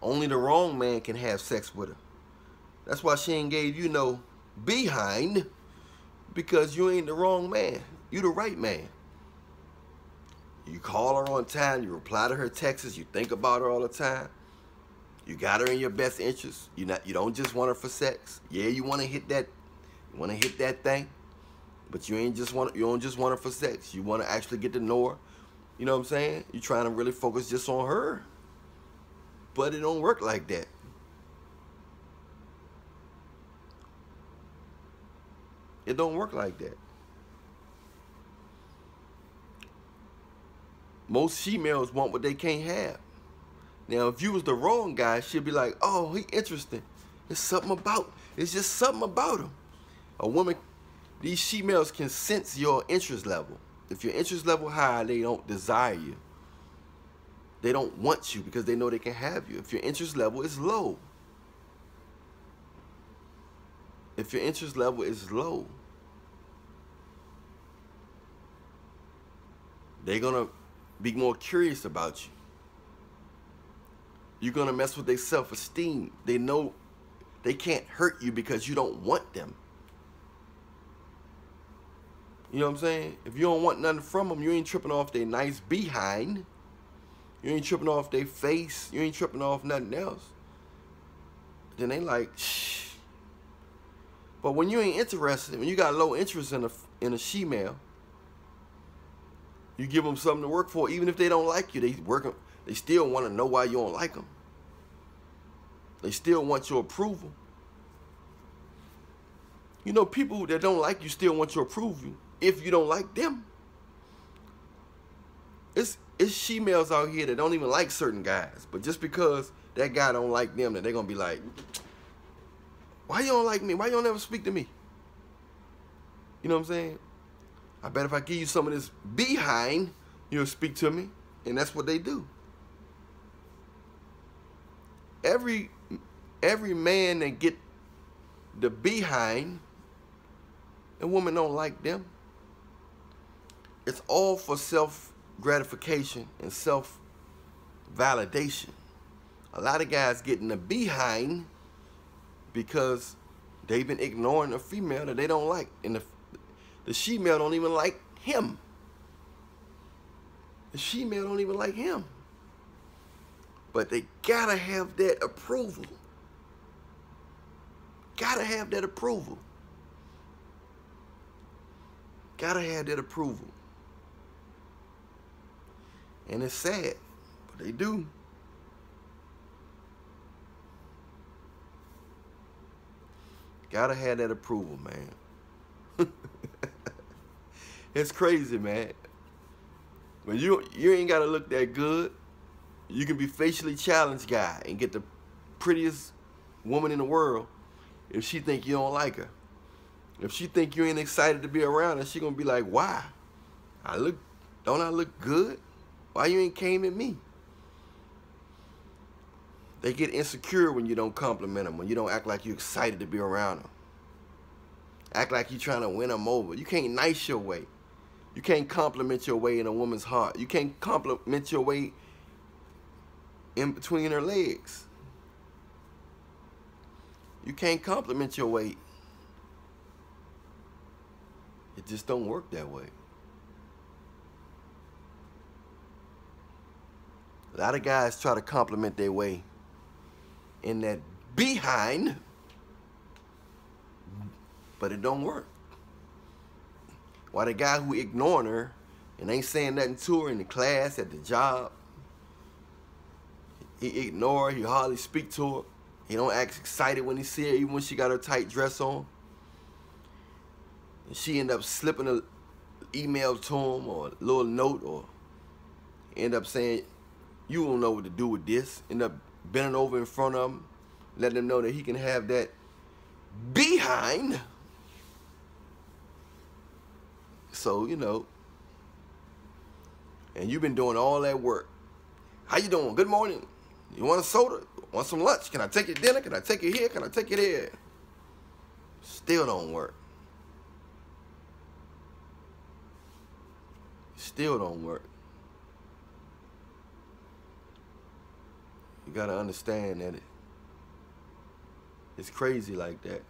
Only the wrong man can have sex with her. That's why she ain't gave you no behind, because you ain't the wrong man. You the right man. You call her on time. You reply to her texts. You think about her all the time. You got her in your best interest. You don't just want her for sex. Yeah, you want to hit that. You want to hit that thing, but you don't just want her for sex. You want to actually get to know her. You know what I'm saying? You're trying to really focus just on her. But it don't work like that. It don't work like that. Most females want what they can't have. Now, if you was the wrong guy, she'd be like, oh, he interesting. It's just something about him. A woman, these females can sense your interest level. If your interest level high, they don't desire you. They don't want you because they know they can have you. If your interest level is low, they're gonna be more curious about you. You're gonna mess with their self-esteem. They know they can't hurt you because you don't want them. You know what I'm saying? If you don't want nothing from them, you ain't tripping off their nice behind. You ain't tripping off their face. You ain't tripping off nothing else. Then they like, shh. But when you ain't interested, when you got low interest in a she-male, you give them something to work for. Even if they don't like you, they still want to know why you don't like them. They still want your approval. You know, people that don't like you still want your approval if you don't like them. It's she-males out here that don't even like certain guys, but just because that guy don't like them, that they're gonna be like, why you don't like me? Why you don't ever speak to me? You know what I'm saying? I bet if I give you some of this behind, you'll speak to me. And that's what they do. Every man that get the behind, a woman don't like them. It's all for self-gratification and self-validation. A lot of guys get in the behind because they've been ignoring a female that they don't like. And the she-male don't even like him. The she-male don't even like him. But they gotta have that approval. Gotta have that approval. Gotta have that approval. And it's sad, but they do. Gotta have that approval, man. It's crazy, man. But you ain't gotta look that good. You can be facially challenged guy and get the prettiest woman in the world if she think you don't like her. If she think you ain't excited to be around her, she gonna be like, why? Don't I look good? Why you ain't came at me? They get insecure when you don't compliment them, when you don't act like you excited to be around them. Act like you trying to win them over. You can't nice your way. You can't compliment your way in a woman's heart. You can't compliment your way in between her legs. You can't compliment your way. It just don't work that way. A lot of guys try to compliment their way in that behind, but it don't work. Why the guy who ignoring her and ain't saying nothing to her in the class, at the job, he ignore her, he hardly speak to her. He don't act excited when he see her, even when she got her tight dress on. And she end up slipping an email to him or a little note, or end up saying, you don't know what to do with this. End up bending over in front of him, letting him know that he can have that behind. So, you know, and you've been doing all that work. How you doing? Good morning. You want a soda? Want some lunch? Can I take you to dinner? Can I take you here? Can I take you there? Still don't work. Still don't work. You gotta understand that it's crazy like that.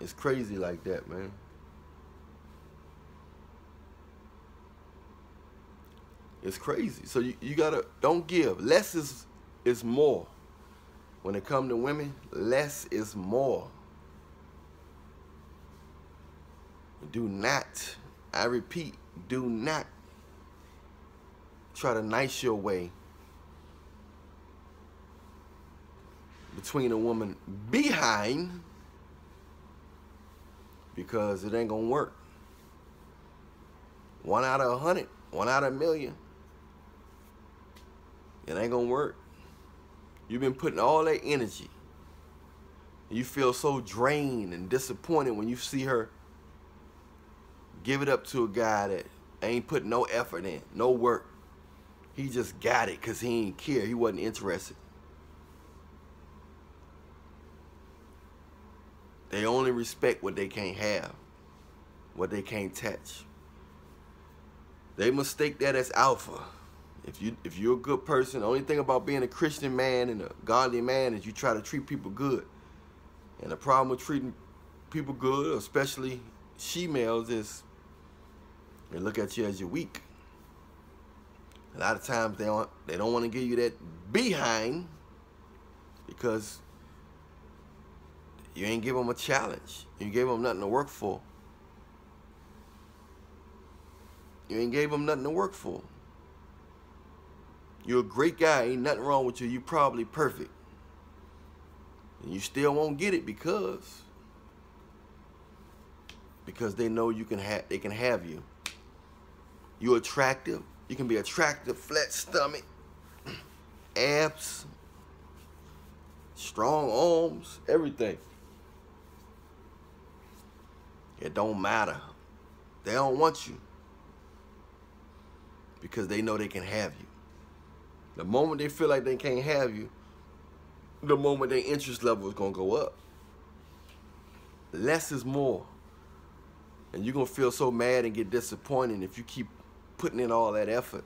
It's crazy like that, man. It's crazy. So you gotta, don't give. Less is more. When it comes to women, less is more. Do not, I repeat, do not try to nice your way between a woman behind, because it ain't gonna work. 1 out of 100, 1 out of 1,000,000. It ain't gonna work. You've been putting all that energy. You feel so drained and disappointed when you see her give it up to a guy that ain't put no effort in, no work. He just got it because he ain't care. He wasn't interested. They only respect what they can't have, what they can't touch. They mistake that as alpha. If you're a good person, the only thing about being a Christian man and a godly man is you try to treat people good. And the problem with treating people good, especially she-males, is they look at you as you're weak. A lot of times they don't want to give you that behind because you ain't give them a challenge. You gave them nothing to work for. You ain't gave them nothing to work for. You're a great guy. Ain't nothing wrong with you. You're probably perfect. And you still won't get it because they know they can have you. You're attractive. You can be attractive, flat stomach, abs, strong arms, everything. It don't matter. They don't want you because they know they can have you. The moment they feel like they can't have you, the moment their interest level is going to go up. Less is more. And you're going to feel so mad and get disappointed if you keep putting in all that effort.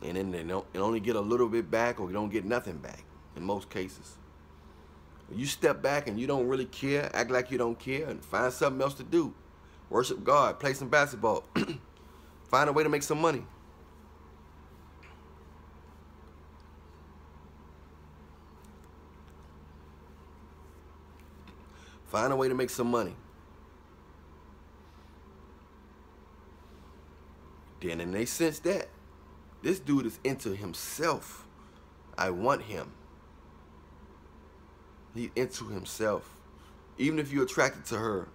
And then they only get a little bit back, or you don't get nothing back in most cases. You step back and you don't really care, act like you don't care, and find something else to do. Worship God, play some basketball. Find a way to make some money. Find a way to make some money. Then, and they sense that this dude is into himself. I want him. He's into himself. Even if you're attracted to her,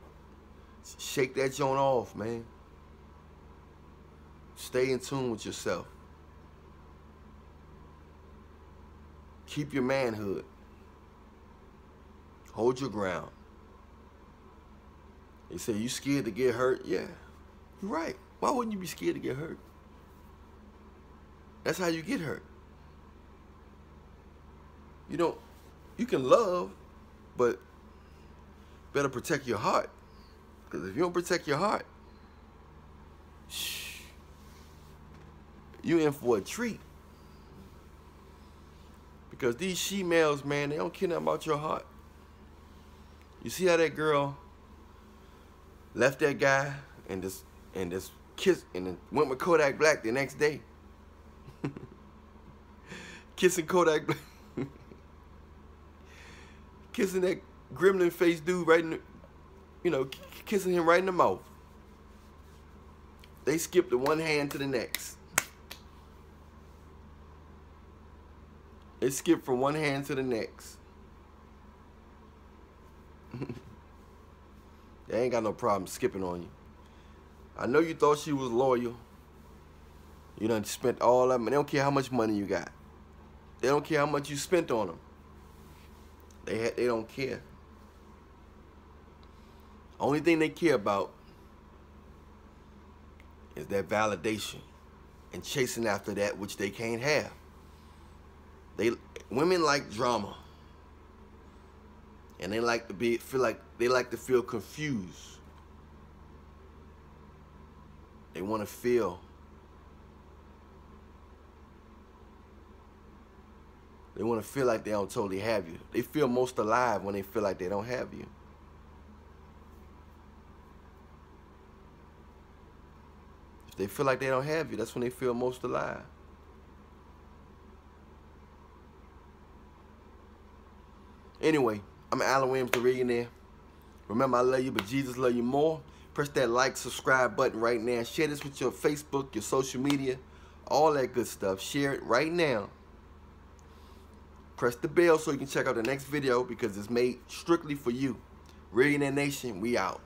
shake that joint off, man. Stay in tune with yourself. Keep your manhood. Hold your ground. They say, you scared to get hurt? Yeah, you're right. Why wouldn't you be scared to get hurt? That's how you get hurt. You can love, but better protect your heart. Because if you don't protect your heart, you in for a treat. Because these she-males, man, they don't care nothing about your heart. You see how that girl left that guy and just kissed and then went with Kodak Black the next day? Kissing Kodak Black. Kissing that gremlin faced dude right in the, kissing him right in the mouth. They skipped the one hand to the next. They skipped from one hand to the next. They ain't got no problem skipping on you. I know you thought she was loyal. You done spent all that money. They don't care how much money you got. They don't care how much you spent on them. They don't care. Only thing they care about is that validation and chasing after that which they can't have. Women like drama, and they like to feel confused. They want to feel They want to feel like they don't totally have you. They feel most alive when they feel like they don't have you. If they feel like they don't have you, that's when they feel most alive. Anyway, I'm Allan Williams, the Reallionaire. Remember, I love you, but Jesus love you more. Press that like, subscribe button right now. Share this with your Facebook, your social media, all that good stuff. Share it right now. Press the bell so you can check out the next video because it's made strictly for you. Reallionaire Nation, we out.